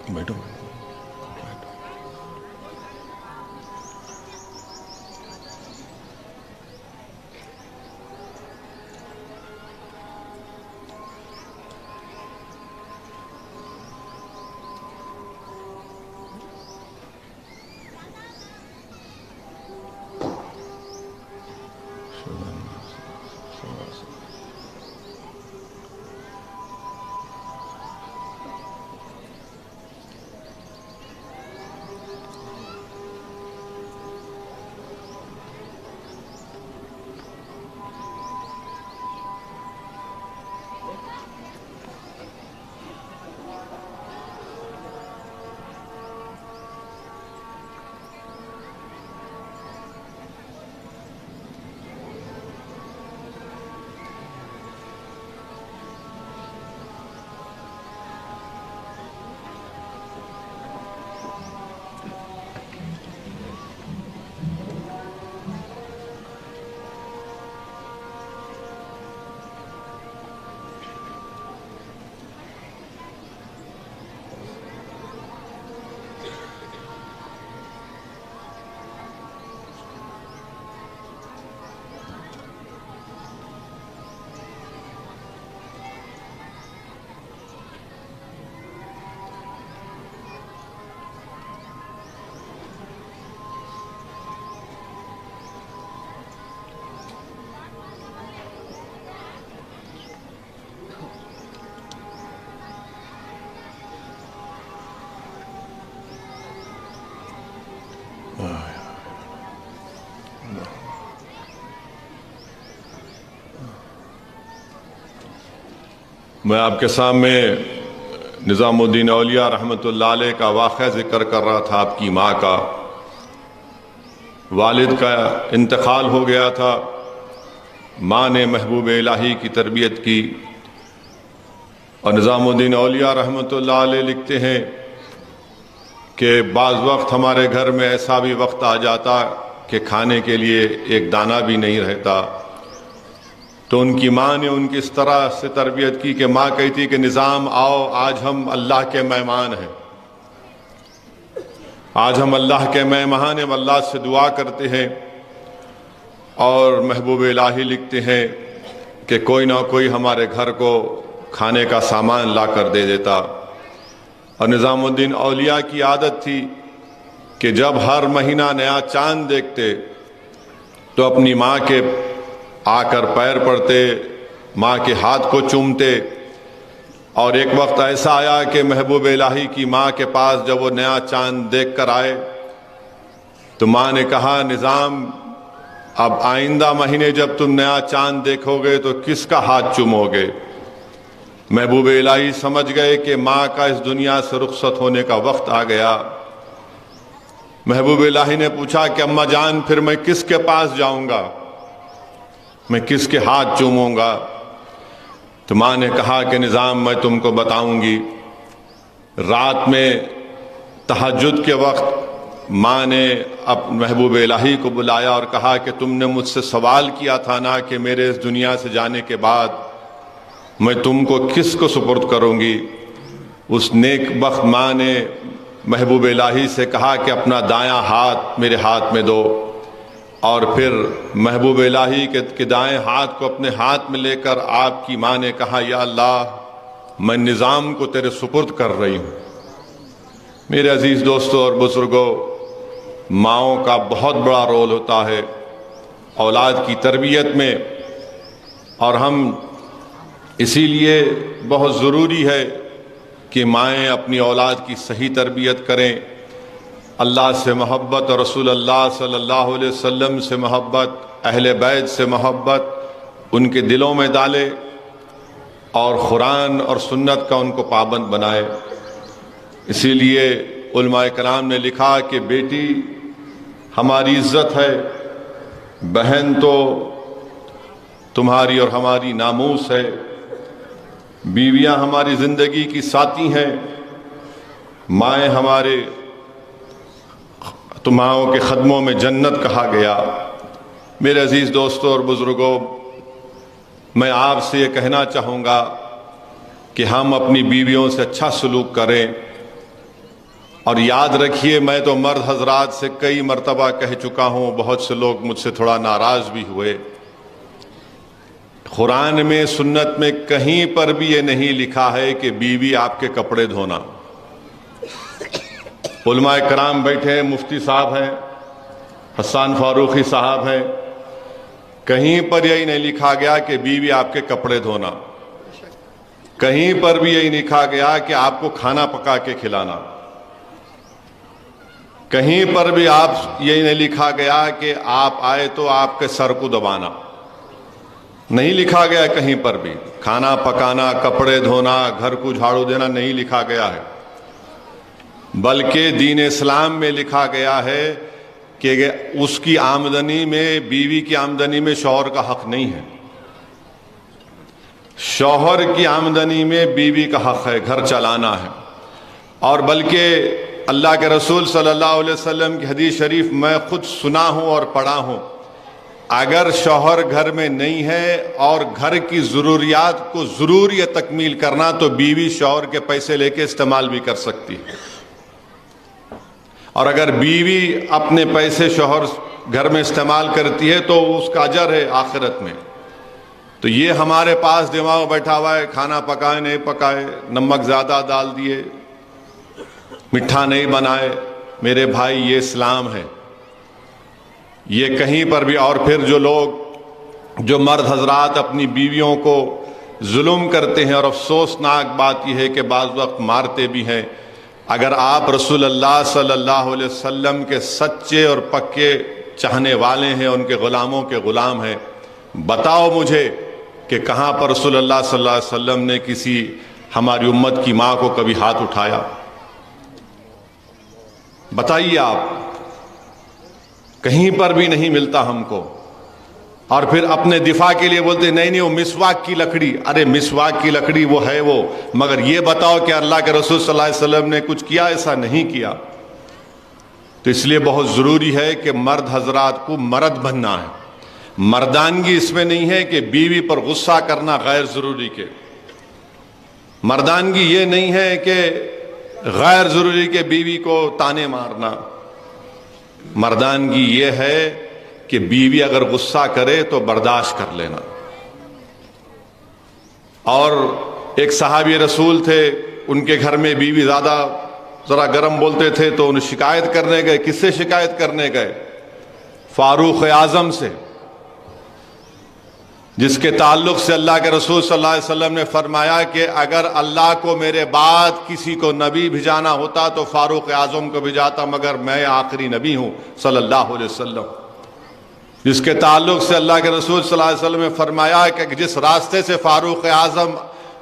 بیٹھو. میں آپ کے سامنے نظام الدین اولیاء رحمۃ اللہ علیہ کا واقعہ ذکر کر رہا تھا. آپ کی ماں کا، والد کا انتقال ہو گیا تھا. ماں نے محبوب الہی کی تربیت کی. اور نظام الدین اولیاء رحمۃ اللہ علیہ لکھتے ہیں کہ بعض وقت ہمارے گھر میں ایسا بھی وقت آ جاتا کہ کھانے کے لیے ایک دانہ بھی نہیں رہتا. تو ان کی ماں نے ان کی اس طرح سے تربیت کی کہ ماں کہتی کہ نظام آؤ، آج ہم اللہ کے مہمان ہیں، آج ہم اللہ کے مہمان ہیں، ہم اللہ سے دعا کرتے ہیں. اور محبوب الہی لکھتے ہیں کہ کوئی نہ کوئی ہمارے گھر کو کھانے کا سامان لا کر دے دیتا. اور نظام الدین اولیاء کی عادت تھی کہ جب ہر مہینہ نیا چاند دیکھتے تو اپنی ماں کے آ کر پیر پڑتے، ماں کے ہاتھ کو چومتے. اور ایک وقت ایسا آیا کہ محبوب الہی کی ماں کے پاس جب وہ نیا چاند دیکھ کر آئے تو ماں نے کہا نظام اب آئندہ مہینے جب تم نیا چاند دیکھو گے تو کس کا ہاتھ چومو گے؟ محبوب الہی سمجھ گئے کہ ماں کا اس دنیا سے رخصت ہونے کا وقت آ گیا. محبوب الہی نے پوچھا کہ اماں جان پھر میں کس کے پاس جاؤں گا، میں کس کے ہاتھ چوموں گا؟ تو ماں نے کہا کہ نظام میں تم کو بتاؤں گی. رات میں تہجد کے وقت ماں نے محبوب الہی کو بلایا اور کہا کہ تم نے مجھ سے سوال کیا تھا نا کہ میرے اس دنیا سے جانے کے بعد میں تم کو کس کو سپرد کروں گی. اس نیک بخت ماں نے محبوب الہی سے کہا کہ اپنا دایاں ہاتھ میرے ہاتھ میں دو. اور پھر محبوب الہی کے دائیں ہاتھ کو اپنے ہاتھ میں لے کر آپ کی ماں نے کہا یا اللہ میں نظام کو تیرے سپرد کر رہی ہوں. میرے عزیز دوستوں اور بزرگوں، ماؤں کا بہت بڑا رول ہوتا ہے اولاد کی تربیت میں. اور ہم اسی لیے بہت ضروری ہے کہ مائیں اپنی اولاد کی صحیح تربیت کریں. اللہ سے محبت اور رسول اللہ صلی اللہ علیہ وسلم سے محبت، اہل بیت سے محبت ان کے دلوں میں ڈالے اور قرآن اور سنت کا ان کو پابند بنائے. اسی لیے علماء کرام نے لکھا کہ بیٹی ہماری عزت ہے، بہن تو تمہاری اور ہماری ناموس ہے، بیویاں ہماری زندگی کی ساتھی ہیں، مائیں ہمارے ماؤں کے خدموں میں جنت کہا گیا. میرے عزیز دوستوں اور بزرگوں، میں آپ سے یہ کہنا چاہوں گا کہ ہم اپنی بیویوں سے اچھا سلوک کریں، اور یاد رکھیے میں تو مرد حضرات سے کئی مرتبہ کہہ چکا ہوں، بہت سے لوگ مجھ سے تھوڑا ناراض بھی ہوئے، قرآن میں سنت میں کہیں پر بھی یہ نہیں لکھا ہے کہ بیوی آپ کے کپڑے دھونا۔ علماء کرام بیٹھے ہیں، مفتی صاحب ہیں، حسان فاروقی صاحب ہیں، کہیں پر یہی نہیں لکھا گیا کہ بیوی آپ کے کپڑے دھونا، کہیں پر بھی یہی لکھا گیا کہ آپ کو کھانا پکا کے کھلانا، کہیں پر بھی یہی نہیں لکھا گیا کہ آپ آئے تو آپ کے سر کو دبانا، نہیں لکھا گیا کہیں پر بھی۔ کھانا پکانا، کپڑے دھونا، گھر کو جھاڑو دینا نہیں لکھا گیا ہے، بلکہ دین اسلام میں لکھا گیا ہے کہ اس کی آمدنی میں، بیوی کی آمدنی میں شوہر کا حق نہیں ہے، شوہر کی آمدنی میں بیوی کا حق ہے، گھر چلانا ہے۔ اور بلکہ اللہ کے رسول صلی اللہ علیہ وسلم کی حدیث شریف میں خود سنا ہوں اور پڑھا ہوں، اگر شوہر گھر میں نہیں ہے اور گھر کی ضروریات کو ضروری تکمیل کرنا تو بیوی شوہر کے پیسے لے کے استعمال بھی کر سکتی ہے، اور اگر بیوی اپنے پیسے شوہر گھر میں استعمال کرتی ہے تو اس کا اجر ہے آخرت میں۔ تو یہ ہمارے پاس دماغ بیٹھا ہوا ہے، کھانا پکائے نہیں پکائے، نمک زیادہ ڈال دیے، میٹھا نہیں بنائے، میرے بھائی یہ اسلام ہے، یہ کہیں پر بھی۔ اور پھر جو لوگ، جو مرد حضرات اپنی بیویوں کو ظلم کرتے ہیں، اور افسوسناک بات یہ ہے کہ بعض وقت مارتے بھی ہیں، اگر آپ رسول اللہ صلی اللہ علیہ وسلم کے سچے اور پکے چاہنے والے ہیں، ان کے غلاموں کے غلام ہیں، بتاؤ مجھے کہ کہاں پر رسول اللہ صلی اللہ علیہ وسلم نے کسی ہماری امت کی ماں کو کبھی ہاتھ اٹھایا؟ بتائیے آپ، کہیں پر بھی نہیں ملتا ہم کو۔ اور پھر اپنے دفاع کے لیے بولتے نہیں وہ مسواک کی لکڑی، ارے مسواک کی لکڑی وہ ہے وہ، مگر یہ بتاؤ کہ اللہ کے رسول صلی اللہ علیہ وسلم نے کچھ کیا؟ ایسا نہیں کیا۔ تو اس لیے بہت ضروری ہے کہ مرد حضرات کو مرد بننا ہے۔ مردانگی اس میں نہیں ہے کہ بیوی پر غصہ کرنا غیر ضروری کے، مردانگی یہ نہیں ہے کہ غیر ضروری کے بیوی کو تانے مارنا، مردانگی یہ ہے کہ بیوی اگر غصہ کرے تو برداشت کر لینا۔ اور ایک صحابی رسول تھے، ان کے گھر میں بیوی زیادہ ذرا گرم بولتے تھے تو انہیں شکایت کرنے گئے۔ کس سے شکایت کرنے گئے؟ فاروق اعظم سے، جس کے تعلق سے اللہ کے رسول صلی اللہ علیہ وسلم نے فرمایا کہ اگر اللہ کو میرے بعد کسی کو نبی بھیجانا ہوتا تو فاروق اعظم کو بھیجاتا، مگر میں آخری نبی ہوں صلی اللہ علیہ وسلم۔ جس کے تعلق سے اللہ کے رسول صلی اللہ علیہ وسلم نے فرمایا کہ جس راستے سے فاروق اعظم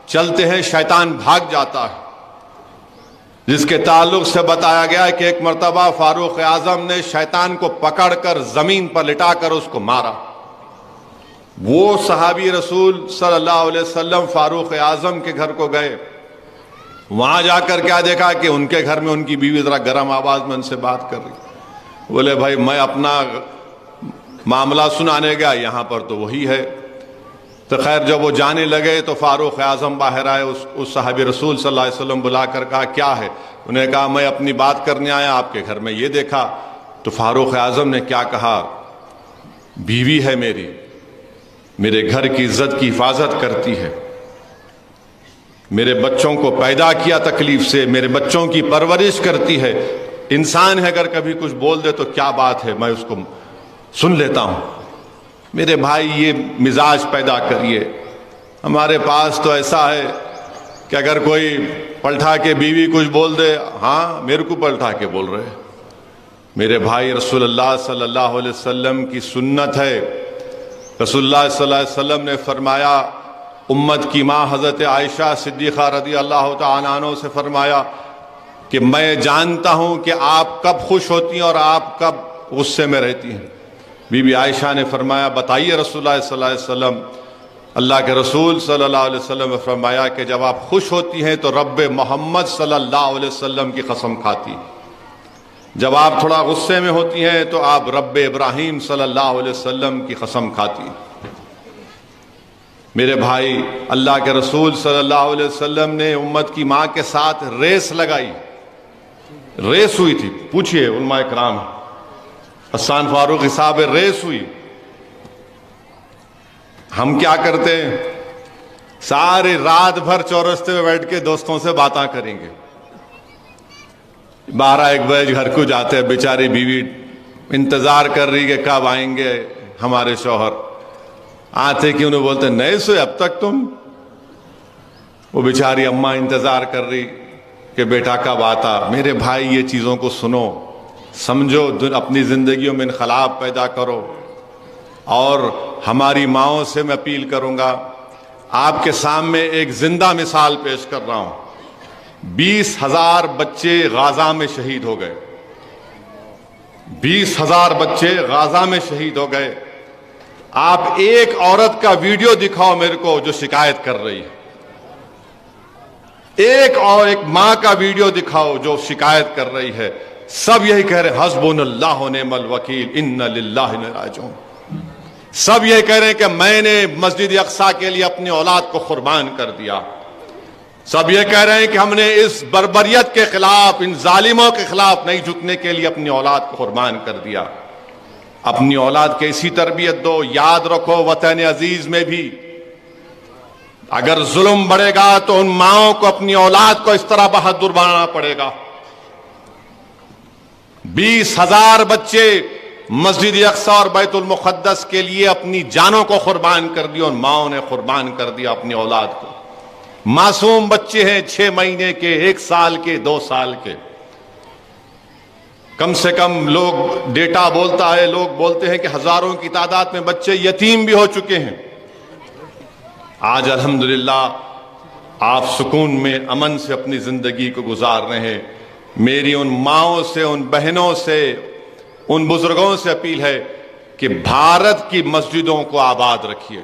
چلتے ہیں شیطان بھاگ جاتا ہے۔ جس کے تعلق سے بتایا گیا کہ ایک مرتبہ فاروق اعظم نے شیطان کو پکڑ کر زمین پر لٹا کر اس کو مارا۔ وہ صحابی رسول صلی اللہ علیہ وسلم فاروق اعظم کے گھر کو گئے، وہاں جا کر کیا دیکھا کہ ان کے گھر میں ان کی بیوی ذرا گرم آواز میں ان سے بات کر رہی۔ بولے بھائی میں اپنا معاملہ سنانے گیا، یہاں پر تو وہی ہے۔ تو خیر جب وہ جانے لگے تو فاروق اعظم باہر آئے، اس صحابی رسول صلی اللہ علیہ وسلم بلا کر کہا کیا ہے؟ انہیں کہا میں اپنی بات کرنے آیا، آپ کے گھر میں یہ دیکھا۔ تو فاروق اعظم نے کیا کہا؟ بیوی ہے میری، میرے گھر کی عزت کی حفاظت کرتی ہے، میرے بچوں کو پیدا کیا تکلیف سے، میرے بچوں کی پرورش کرتی ہے، انسان ہے اگر کبھی کچھ بول دے تو کیا بات ہے، میں اس کو سن لیتا ہوں۔ میرے بھائی یہ مزاج پیدا کریے۔ ہمارے پاس تو ایسا ہے کہ اگر کوئی پلٹا کے بیوی کچھ بول دے، ہاں میرے کو پلٹا کے بول رہے۔ میرے بھائی رسول اللہ صلی اللہ علیہ وسلم کی سنت ہے، رسول اللہ صلی اللہ علیہ وسلم نے فرمایا، امت کی ماں حضرت عائشہ صدیقہ رضی اللہ تعالیٰ عنہ سے فرمایا کہ میں جانتا ہوں کہ آپ کب خوش ہوتی ہیں اور آپ کب غصے میں رہتی ہیں۔ بی بی عائشہ نے فرمایا بتائیے رسول اللہ صلی اللہ علیہ وسلم۔ اللہ کے رسول صلی اللہ علیہ وسلم نے فرمایا کہ جب آپ خوش ہوتی ہیں تو رب محمد صلی اللہ علیہ وسلم کی قسم کھاتی، جب آپ تھوڑا غصے میں ہوتی ہیں تو آپ رب ابراہیم صلی اللہ علیہ وسلم کی قسم کھاتی۔ میرے بھائی اللہ کے رسول صلی اللہ علیہ وسلم نے امت کی ماں کے ساتھ ریس لگائی، ریس ہوئی تھی, پوچھئے علماء کرام, حسان فاروقی صاحب ریس ہوئی. ہم کیا کرتے ہیں, ساری رات بھر چورستے میں بیٹھ کے دوستوں سے باتاں کریں گے. 12-1 بجے گھر کو جاتے ہیں, بیچاری بیوی انتظار کر رہی کہ کب آئیں گے ہمارے شوہر. آتے کہ انہیں بولتے نہیں سوئے اب تک تم؟ وہ بیچاری اماں انتظار کر رہی کہ بیٹا کب آتا. میرے بھائی یہ چیزوں کو سنو, سمجھو, اپنی زندگیوں میں انقلاب پیدا کرو. اور ہماری ماؤں سے میں اپیل کروں گا, آپ کے سامنے ایک زندہ مثال پیش کر رہا ہوں. 20,000 بچے غزہ میں شہید ہو گئے. 20,000 بچے غزہ میں شہید ہو گئے. آپ ایک عورت کا ویڈیو دکھاؤ میرے کو جو شکایت کر رہی ہے. ایک ماں کا ویڈیو دکھاؤ جو شکایت کر رہی ہے. سب یہی کہہ رہے حسبنا اللہ و نعم الوکیل انا للہ و انا الیہ راجعون. سب یہ کہہ رہے ہیں کہ میں نے مسجد اقصی کے لیے اپنی اولاد کو قربان کر دیا. سب یہ کہہ رہے ہیں کہ ہم نے اس بربریت کے خلاف, ان ظالموں کے خلاف نہیں جھکنے کے لیے اپنی اولاد کو قربان کر دیا. اپنی اولاد کی ایسی تربیت دو. یاد رکھو وطن عزیز میں بھی اگر ظلم بڑھے گا تو ان ماؤں کو اپنی اولاد کو اس طرح بہادر بنانا پڑے گا. 20,000 بچے مسجد اقصی اور بیت المقدس کے لیے اپنی جانوں کو قربان کر دیا, اور ماؤں نے قربان کر دیا اپنی اولاد کو. معصوم بچے ہیں, 6 مہینے کے, 1 سال کے, 2 سال کے. کم سے کم لوگ ڈیٹا بولتا ہے, لوگ بولتے ہیں کہ ہزاروں کی تعداد میں بچے یتیم بھی ہو چکے ہیں. آج الحمدللہ آپ سکون میں, امن سے اپنی زندگی کو گزار رہے ہیں. میری ان ماؤں سے, ان بہنوں سے, ان بزرگوں سے اپیل ہے کہ بھارت کی مسجدوں کو آباد رکھیے.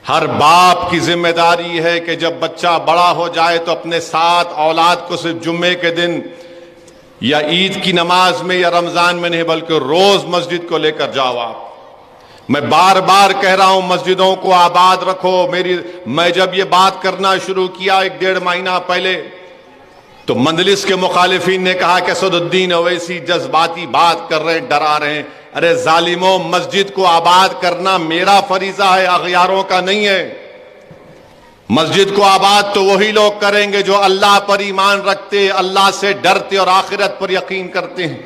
ہر باپ کی ذمہ داری ہے کہ جب بچہ بڑا ہو جائے تو اپنے ساتھ اولاد کو صرف جمعے کے دن یا عید کی نماز میں یا رمضان میں نہیں بلکہ روز مسجد کو لے کر جاؤ. آپ, میں بار بار کہہ رہا ہوں مسجدوں کو آباد رکھو. میں جب یہ بات کرنا شروع کیا 1-1.5 مہینہ پہلے تو مجلس کے مخالفین نے کہا کہ اسد الدین اویسی جذباتی بات کر رہے ہیں, ڈرا رہے ہیں. ارے ظالموں, مسجد کو آباد کرنا میرا فریضہ ہے, اغیاروں کا نہیں ہے. مسجد کو آباد تو وہی لوگ کریں گے جو اللہ پر ایمان رکھتے, اللہ سے ڈرتے اور آخرت پر یقین کرتے ہیں,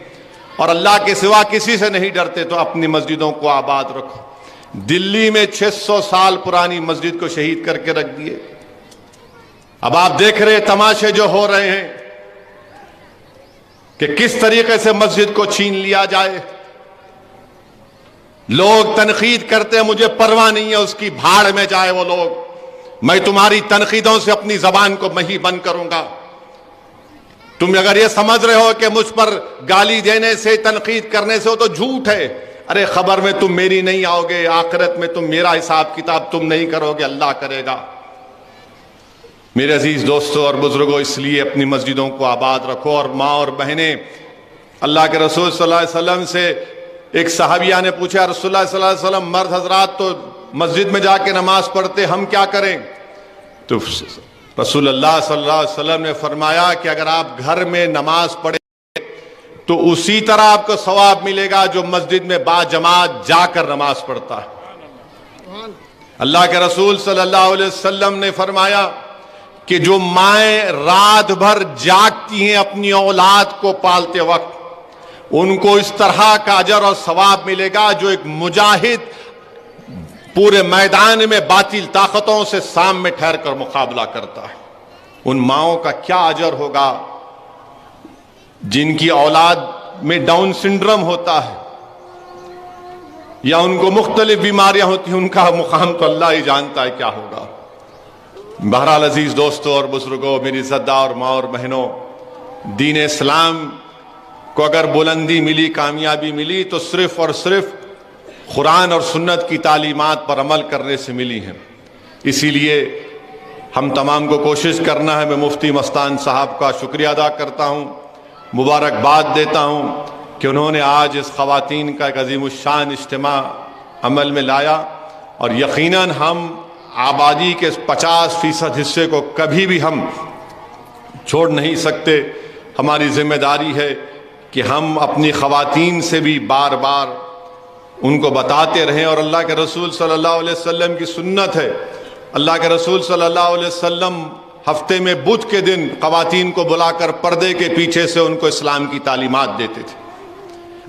اور اللہ کے سوا کسی سے نہیں ڈرتے. تو اپنی مسجدوں کو آباد رکھو. دلی میں 600 سال پرانی مسجد کو شہید کر کے رکھ دیے. اب آپ دیکھ رہے تماشے جو ہو رہے ہیں کہ کس طریقے سے مسجد کو چھین لیا جائے. لوگ تنقید کرتے ہیں, مجھے پرواہ نہیں ہے اس کی, بھاڑ میں جائے وہ لوگ. میں تمہاری تنقیدوں سے اپنی زبان کو میں ہی بند کروں گا. تم اگر یہ سمجھ رہے ہو کہ مجھ پر گالی دینے سے, تنقید کرنے سے, ہو تو جھوٹ ہے. ارے خبر میں تم میری نہیں آؤ گے, آخرت میں تم میرا حساب کتاب تم نہیں کرو گے, اللہ کرے گا. میرے عزیز دوستوں اور بزرگوں, اس لیے اپنی مسجدوں کو آباد رکھو. اور ماں اور بہنیں, اللہ کے رسول صلی اللہ علیہ وسلم سے ایک صحابیہ نے پوچھا, رسول اللہ صلی اللہ علیہ وسلم مرد حضرات تو مسجد میں جا کے نماز پڑھتے, ہم کیا کریں؟ تو رسول اللہ صلی اللہ علیہ وسلم نے فرمایا کہ اگر آپ گھر میں نماز پڑھیں تو اسی طرح آپ کو ثواب ملے گا جو مسجد میں با جماعت جا کر نماز پڑھتا ہے. اللہ کے رسول صلی اللہ علیہ وسلم نے فرمایا کہ جو مائیں رات بھر جاگتی ہیں اپنی اولاد کو پالتے وقت, ان کو اس طرح کا اجر اور ثواب ملے گا جو ایک مجاہد پورے میدان میں باطل طاقتوں سے سامنے ٹھہر کر مقابلہ کرتا ہے. ان ماؤں کا کیا اجر ہوگا جن کی اولاد میں ڈاؤن سنڈروم ہوتا ہے یا ان کو مختلف بیماریاں ہوتی ہیں, ان کا مقام تو اللہ ہی جانتا ہے کیا ہوگا. بہرحال عزیز دوستوں اور بزرگوں, میری عزتدار اور ماں اور بہنوں, دین اسلام کو اگر بلندی ملی, کامیابی ملی تو صرف اور صرف قرآن اور سنت کی تعلیمات پر عمل کرنے سے ملی ہیں. اسی لیے ہم تمام کو کوشش کرنا ہے. میں مفتی مستان صاحب کا شکریہ ادا کرتا ہوں, مبارکباد دیتا ہوں کہ انہوں نے آج اس خواتین کا ایک عظیم الشان اجتماع عمل میں لایا, اور یقیناً ہم آبادی کے 50% حصے کو کبھی بھی ہم چھوڑ نہیں سکتے. ہماری ذمہ داری ہے کہ ہم اپنی خواتین سے بھی بار بار ان کو بتاتے رہیں، اور اللہ کے رسول صلی اللہ علیہ وسلم کی سنت ہے، اللہ کے رسول صلی اللہ علیہ وسلم ہفتے میں بدھ کے دن خواتین کو بلا کر پردے کے پیچھے سے ان کو اسلام کی تعلیمات دیتے تھے۔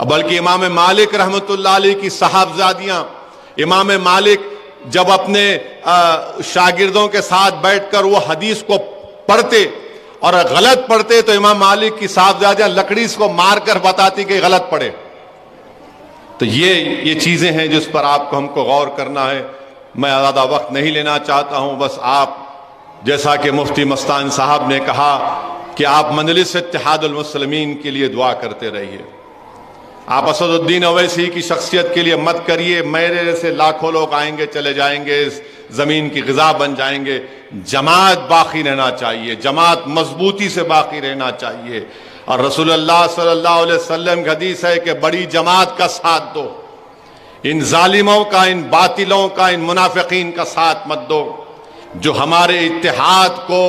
بلکہ امام مالک رحمۃ اللہ علیہ کی صاحبزادیاں، امام مالک جب اپنے شاگردوں کے ساتھ بیٹھ کر وہ حدیث کو پڑھتے اور غلط پڑھتے تو امام مالک کی صاحبزادیاں لکڑی کو مار کر بتاتی کہ غلط پڑھے۔ تو یہ چیزیں ہیں جس پر آپ کو ہم کو غور کرنا ہے۔ میں زیادہ وقت نہیں لینا چاہتا ہوں، بس آپ جیسا کہ مفتی مستان صاحب نے کہا کہ آپ مجلس اتحاد المسلمین کے لیے دعا کرتے رہیے۔ آپ اسد الدین اویسی کی شخصیت کے لیے مت کریے، میرے جیسے لاکھوں لوگ آئیں گے چلے جائیں گے، اس زمین کی غذا بن جائیں گے۔ جماعت باقی رہنا چاہیے، جماعت مضبوطی سے باقی رہنا چاہیے، اور رسول اللہ صلی اللہ علیہ وسلم کی حدیث ہے کہ بڑی جماعت کا ساتھ دو، ان ظالموں کا، ان باطلوں کا، ان منافقین کا ساتھ مت دو جو ہمارے اتحاد کو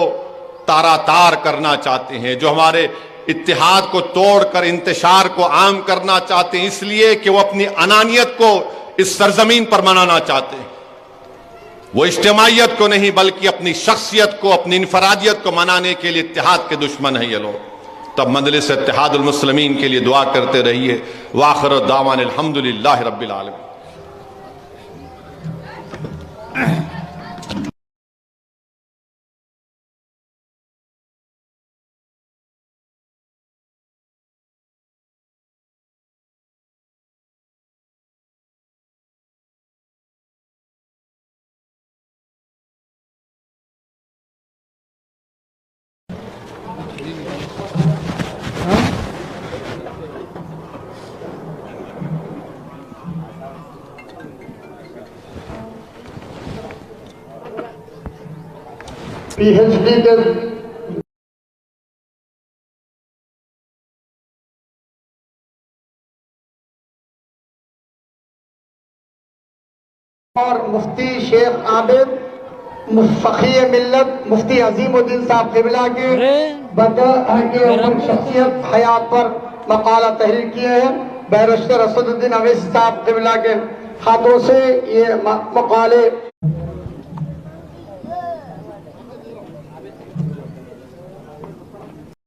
تارا تار کرنا چاہتے ہیں، جو ہمارے اتحاد کو توڑ کر انتشار کو عام کرنا چاہتے ہیں، اس لیے کہ وہ اپنی انانیت کو اس سرزمین پر منانا چاہتے ہیں۔ وہ اجتماعیت کو نہیں بلکہ اپنی شخصیت کو، اپنی انفرادیت کو منانے کے لیے اتحاد کے دشمن ہیں یہ لوگ۔ تب مجلس اتحاد المسلمین کے لیے دعا کرتے رہیے۔ وآخر دعوانا الحمدللہ رب العالمین۔ پی ایچ ڈی کے اور مفتی شیخ عابد فقیہ ملت مفتی عظیم الدین صاحب قبلہ کے شخصیت حیات پر مقالہ تحریر کیے ہیں۔ بیرسٹر اسد الدین اویسی صاحب قبلہ کے ہاتھوں سے یہ مقالے